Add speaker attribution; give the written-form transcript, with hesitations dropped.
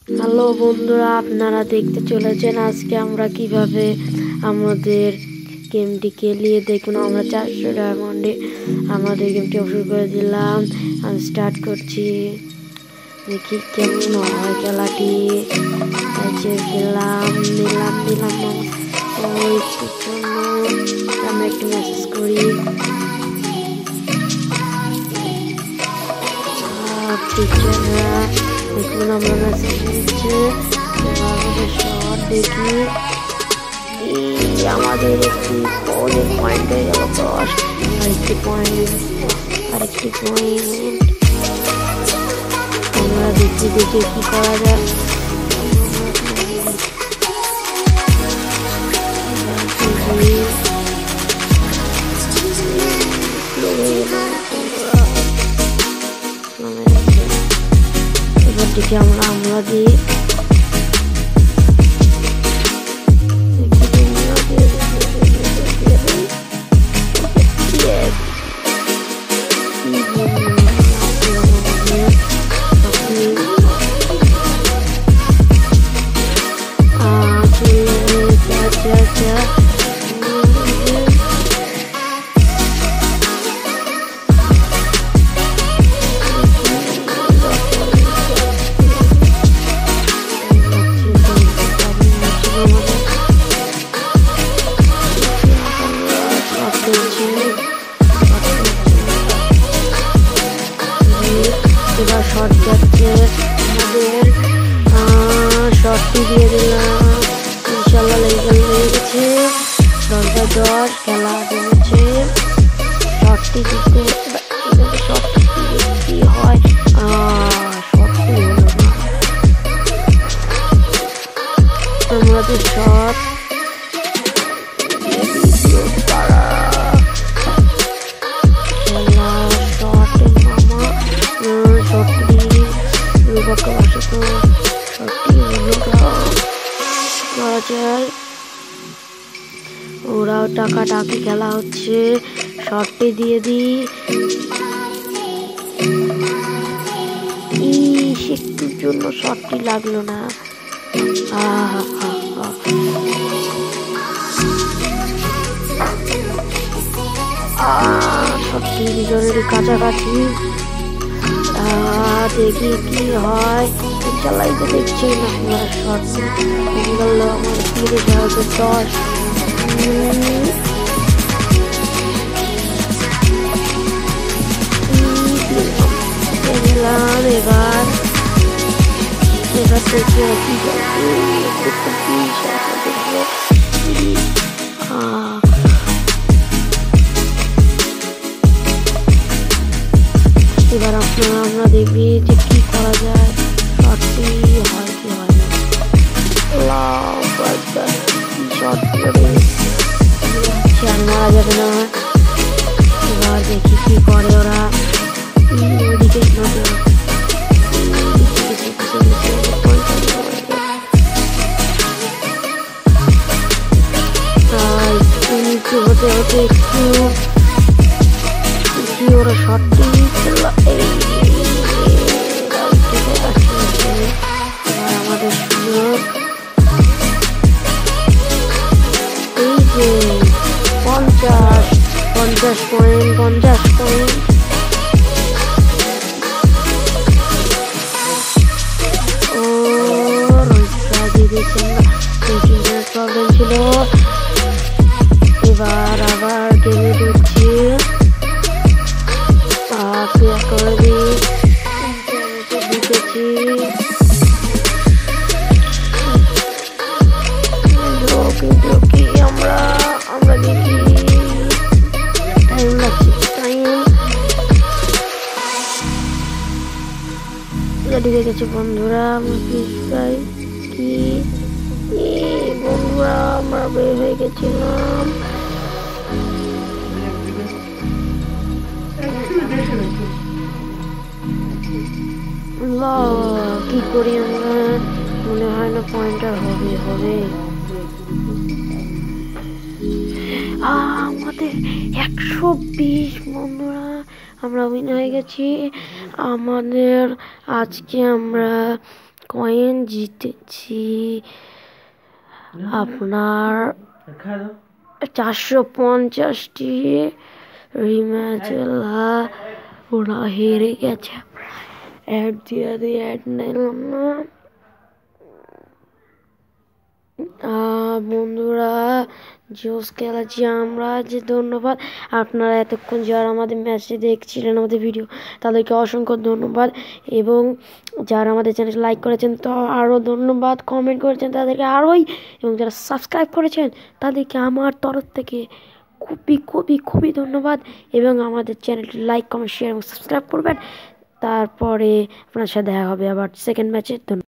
Speaker 1: Hello বন্ধুরা, আপনারা দেখতে চলেছেন আজকে আমরা কিভাবে আমাদের গেমটি খেলিয়ে দেখুন। আমরা 400 ডায়মন্ডে আমাদের গেমটি শুরু করে দিলাম। আমি স্টার্ট করছি, দেখি কেমন হয় খেলাটি। খেলাম নিলাম একটুর জন্য আমরা একটু মেসেজ করি। টিচাররা দেখুন আমরা মেসেজ দিচ্ছে, শট দেখি। আমাদের একটি পয়েন্ট হয়ে গেল 10। আরেকটি পয়েন্ট আমরা দেখি কি করা যায়। এবারটিকে আমরা দিই এবার শট যাচ্ছে আমাদের, শটটি দিয়ে দিলাম, ইনশাল্লাহ লেগে গেছে। 10/10 খেলা জমেছে। শটটি দিতে শটটি কি হয়, শটটি হলো না আমাদের শট। ওরাও টাকাটাকি খেলা হচ্ছে, শটটি দিয়ে দিই। একটুর জন্য শটটি লাগলো না। শটটি দুজনেরই কাছাকাছি। দেখি কি হয়, চালাই তো দেখছি না। আমরা শট গেল আমার 30,010। এবার থেকে এবার আমরা দেখবি যে কি করা যায়, শটটি হয় কি হয় না। শট করে আর মারা যাবে না। এবার দেখি কি করে ওরা। ওদিকে হতে হতে একটু ওরা শটটি আমাদের সুযোগ। এই যে 50 পয়েন্ট ও রোজা দিয়ে দিয়েছেন, প্রবলেম ছিল। এবার আবার গেমে ঢুকছি, করে দিই ঢুকেছি। আমরা দেখি টাইম লাগছে, ঢুকে গেছে বন্ধুরা। কি বন্ধুরা আমরা বের হয়ে গেছিলাম। কি করি আমরা, মনে হয় না পয়েন্টার হবে। আমাদের 120 বন্ধুরা, আমরা উইন হয়ে গেছি। আমাদের আজকে আমরা কয়েন জিতেছি আপনার 450টি রিম্যাচে ওরা হেরে গেছে। অ্যাড দিয়ে অ্যাড নিলাম না। বন্ধুরা জোস খেলাচ্ছি আমরা, যে ধন্যবাদ আপনারা এতক্ষণ যারা আমাদের ম্যাচে দেখছিলেন, আমাদের ভিডিও, তাদেরকে অসংখ্য ধন্যবাদ। এবং যারা আমাদের চ্যানেল লাইক করেছেন তো আরও ধন্যবাদ, কমেন্ট করেছেন তাদেরকে আরোই, এবং যারা সাবস্ক্রাইব করেছেন তাদেরকে আমার তরফ থেকে খুবই খুবই খুবই ধন্যবাদ। এবং আমাদের চ্যানেলটি লাইক, কমেন্ট, শেয়ার এবং সাবস্ক্রাইব করবেন। তারপরে আপনার সাথে দেখা হবে আবার সেকেন্ড ম্যাচে। ধন্যবাদ।